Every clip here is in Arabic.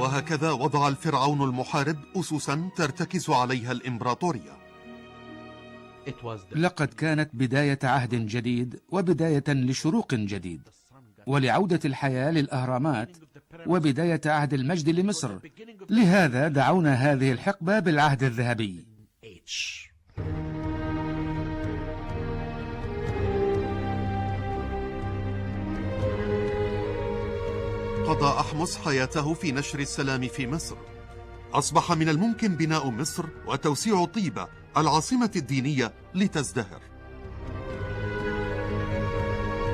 وهكذا وضع الفرعون المحارب أسسا ترتكز عليها الإمبراطورية. لقد كانت بداية عهد جديد وبداية لشروق جديد ولعودة الحياة للأهرامات وبداية عهد المجد لمصر. لهذا دعونا هذه الحقبة بالعهد الذهبي. قضى أحمس حياته في نشر السلام في مصر. أصبح من الممكن بناء مصر وتوسيع طيبة العاصمة الدينية لتزدهر.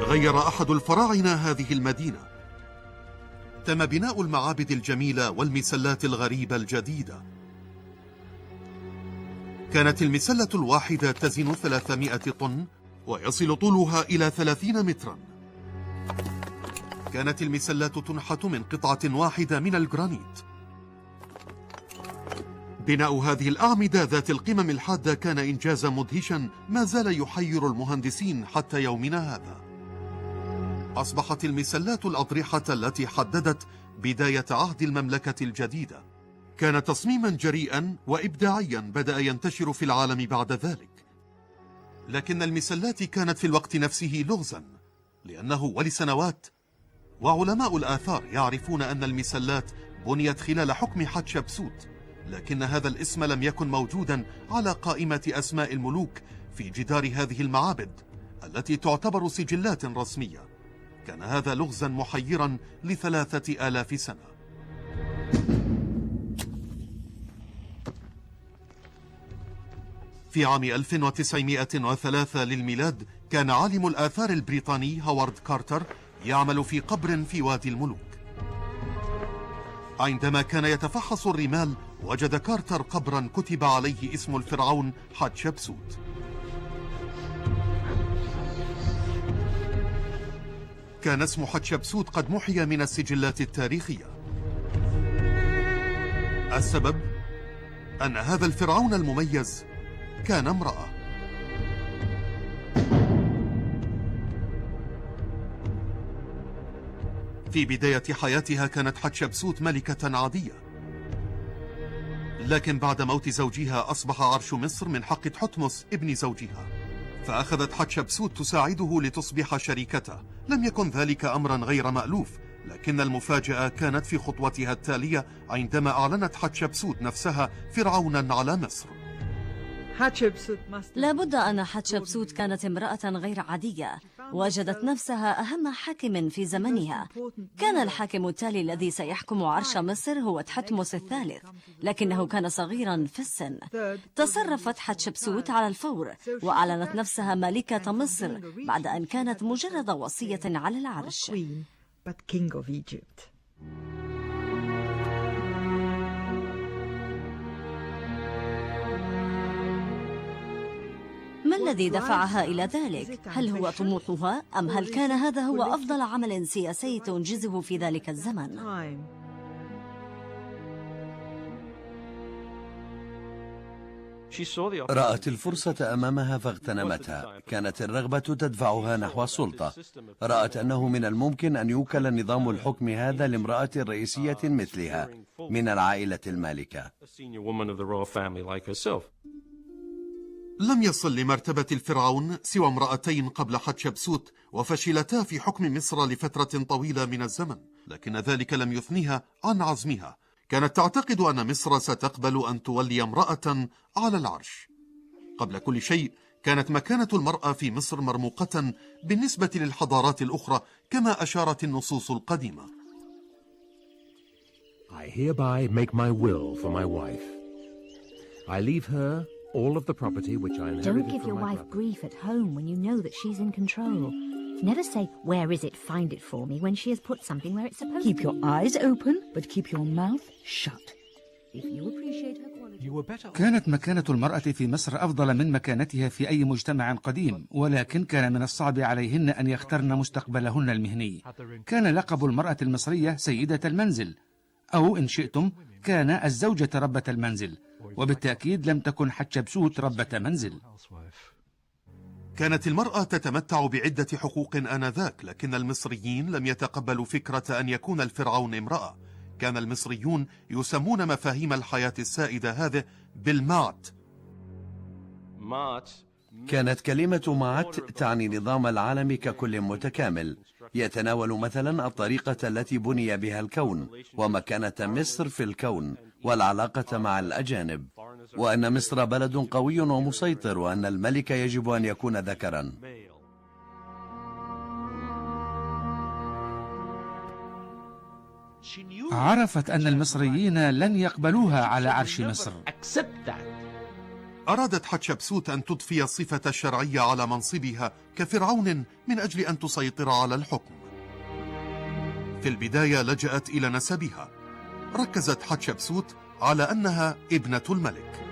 غير أحد الفراعنة هذه المدينة. تم بناء المعابد الجميلة والمسلات الغريبة الجديدة. كانت المسلة الواحدة تزن 300 طن ويصل طولها إلى 30 مترا. كانت المسلات تنحت من قطعة واحدة من الجرانيت. بناء هذه الأعمدة ذات القمم الحادة كان إنجازا مدهشا ما زال يحير المهندسين حتى يومنا هذا. أصبحت المسلات الأضرحة التي حددت بداية عهد المملكة الجديدة. كان تصميما جريئا وإبداعيا بدأ ينتشر في العالم بعد ذلك. لكن المسلات كانت في الوقت نفسه لغزا، لأنه ولسنوات وعلماء الآثار يعرفون أن المسلات بنيت خلال حكم حتشبسوت، لكن هذا الاسم لم يكن موجودا على قائمة أسماء الملوك في جدار هذه المعابد التي تعتبر سجلات رسمية. كان هذا لغزا محيرا ل3000 سنة. في عام 1903 للميلاد كان عالم الآثار البريطاني هوارد كارتر يعمل في قبر في وادي الملوك. عندما كان يتفحص الرمال وجد كارتر قبرا كتب عليه اسم الفرعون حتشبسوت. كان اسم حتشبسوت قد محي من السجلات التاريخية. السبب أن هذا الفرعون المميز كان امرأة. في بداية حياتها كانت حتشبسوت ملكة عادية، لكن بعد موت زوجها أصبح عرش مصر من حق تحتمس ابن زوجها، فأخذت حتشبسوت تساعده لتصبح شريكته. لم يكن ذلك أمرا غير مألوف، لكن المفاجأة كانت في خطوتها التالية عندما أعلنت حتشبسوت نفسها فرعونا على مصر. لابد أن حتشبسوت كانت امرأة غير عادية، وجدت نفسها أهم حاكم في زمنها. كان الحاكم التالي الذي سيحكم عرش مصر هو تحتمس الثالث، لكنه كان صغيرا في السن. تصرفت حتشبسوت على الفور وأعلنت نفسها ملكة مصر بعد أن كانت مجرد وصية على العرش. ما الذي دفعها إلى ذلك؟ هل هو طموحها أم هل كان هذا هو أفضل عمل سياسي تنجزه في ذلك الزمن؟ رأت الفرصة أمامها فاغتنمتها. كانت الرغبة تدفعها نحو السلطة. رأت أنه من الممكن أن يوكل نظام الحكم هذا لامرأة رئيسية مثلها من العائلة المالكة. لم يصل لمرتبة الفرعون سوى امرأتين قبل حتشبسوت، وفشلتا في حكم مصر لفترة طويلة من الزمن، لكن ذلك لم يثنيها عن عزمها. كانت تعتقد أن مصر ستقبل أن تولي امرأة على العرش. قبل كل شيء كانت مكانة المرأة في مصر مرموقة بالنسبة للحضارات الأخرى، كما أشارت النصوص القديمة. I hereby make my will for my wife. I leave her all of the property which I inherited from my brother. Don't give your wife grief at home when you know that she's in control. Never say, where is it, find it for me, when she has put something where it's supposed to. Keep your eyes open, but keep your mouth shut. If you appreciate her quality. كانت مكانة المرأة في مصر أفضل من مكانتها في أي مجتمع قديم، ولكن كان من الصعب عليهن أن يخترن مستقبلهن المهني. كان لقب المرأة المصرية سيدة المنزل، أو إن شئتم كان الزوجة ربة المنزل، وبالتأكيد لم تكن حتشبسوت ربة منزل. كانت المرأة تتمتع بعدة حقوق آنذاك، لكن المصريين لم يتقبلوا فكرة أن يكون الفرعون امرأة. كان المصريون يسمون مفاهيم الحياة السائدة هذه بالمات. كانت كلمة مات تعني نظام العالم ككل متكامل، يتناول مثلا الطريقة التي بني بها الكون، ومكانة مصر في الكون، والعلاقة مع الأجانب، وأن مصر بلد قوي ومسيطر، وأن الملك يجب أن يكون ذكرا. عرفت أن المصريين لن يقبلوها على عرش مصر. أرادت حتشبسوت أن تضفي الصفة الشرعية على منصبها كفرعون من أجل أن تسيطر على الحكم. في البداية لجأت إلى نسبها. ركزت حتشبسوت على أنها ابنة الملك.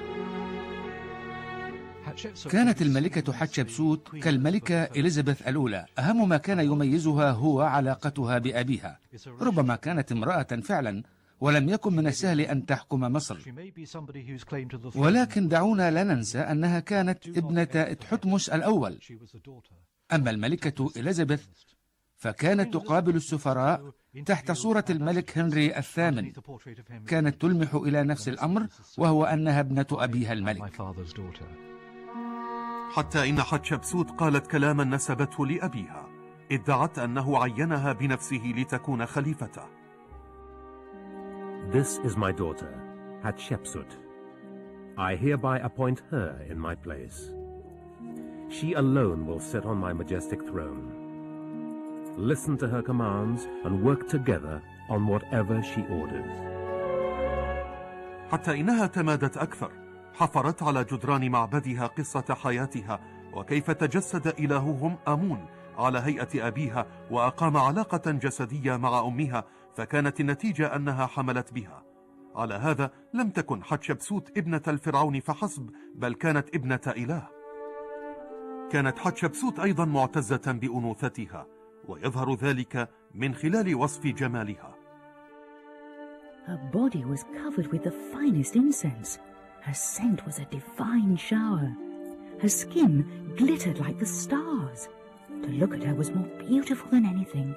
كانت الملكة حتشبسوت كالملكة إليزابيث الأولى. أهم ما كان يميزها هو علاقتها بأبيها. ربما كانت امرأة فعلا، ولم يكن من السهل أن تحكم مصر، ولكن دعونا لا ننسى أنها كانت ابنة تحتمس الأول. أما الملكة إليزابيث فكانت تقابل السفراء تحت صورة الملك هنري الثامن. كانت تلمح إلى نفس الأمر، وهو أنها ابنة أبيها الملك. حتى إن حتشبسوت قالت كلاما نسبته لأبيها. ادعت أنه عينها بنفسه لتكون خليفته. This is my daughter, Hatshepsut. I hereby appoint her in my place. She alone will sit on my majestic throne. Listen to her commands and work together on whatever she orders. حتى إنها تمادت أكثر. حفرت على جدران معبدها قصة حياتها، وكيف تجسد إلههم آمون على هيئة أبيها، وأقام علاقة جسدية مع أمها، فكانت النتيجة أنها حملت بها. على هذا لم تكن حتشبسوت ابنة الفرعون فحسب، بل كانت ابنة إله. كانت حتشبسوت أيضا معتزة بأنوثتها، ويظهر ذلك من خلال وصف جمالها. Her body was covered with the finest incense. Her scent was a divine shower. Her skin glittered like the stars. To look at her was more beautiful than anything.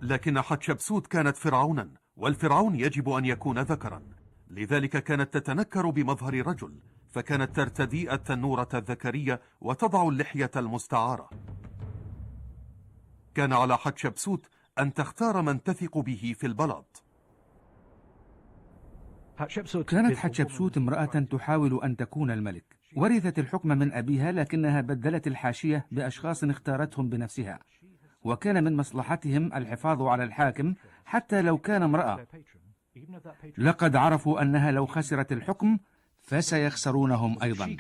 لكن حتشبسوت كانت فرعونا، والفرعون يجب أن يكون ذكرا. لذلك كانت تتنكر بمظهر رجل، فكانت ترتدي التنورة الذكرية وتضع اللحية المستعارة. كان على حتشبسوت أن تختار من تثق به في البلاط. كانت حتشبسوت امرأة تحاول أن تكون الملك. ورثت الحكم من أبيها، لكنها بدلت الحاشية بأشخاص اختارتهم بنفسها، وكان من مصلحتهم الحفاظ على الحاكم حتى لو كان امرأة. لقد عرفوا أنها لو خسرت الحكم فسيخسرونهم أيضا.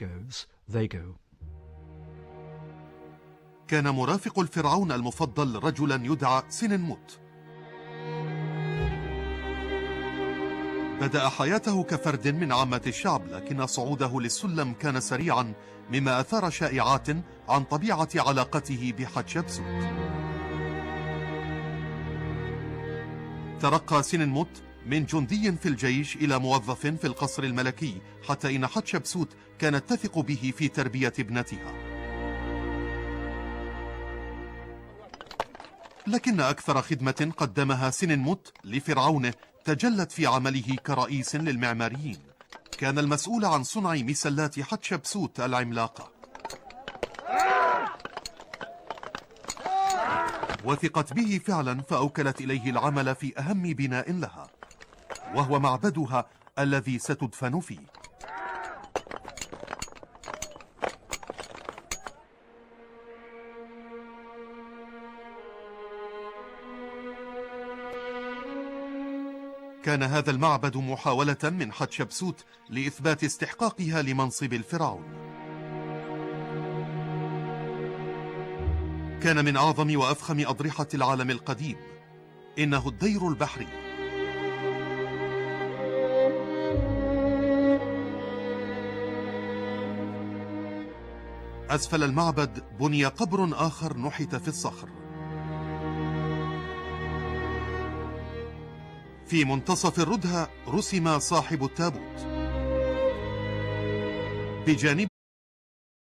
كان مرافق الفرعون المفضل رجلا يدعى سننموت. بدأ حياته كفرد من عامة الشعب، لكن صعوده للسلم كان سريعا، مما أثار شائعات عن طبيعة علاقته بحتشبسوت. ترقى سننموت من جندي في الجيش إلى موظف في القصر الملكي، حتى إن حتشبسوت كانت تثق به في تربية ابنتها. لكن أكثر خدمة قدمها سننموت لفرعونه تجلت في عمله كرئيس للمعماريين. كان المسؤول عن صنع مسلات حتشبسوت العملاقة. وثقت به فعلا، فأوكلت إليه العمل في أهم بناء لها، وهو معبدها الذي ستدفن فيه. كان هذا المعبد محاولة من حتشبسوت لإثبات استحقاقها لمنصب الفرعون. كان من أعظم وأفخم أضرحة العالم القديم. إنه الدير البحري. أسفل المعبد بني قبر آخر نحت في الصخر. في منتصف الردهة رسم صاحب التابوت. بجانبه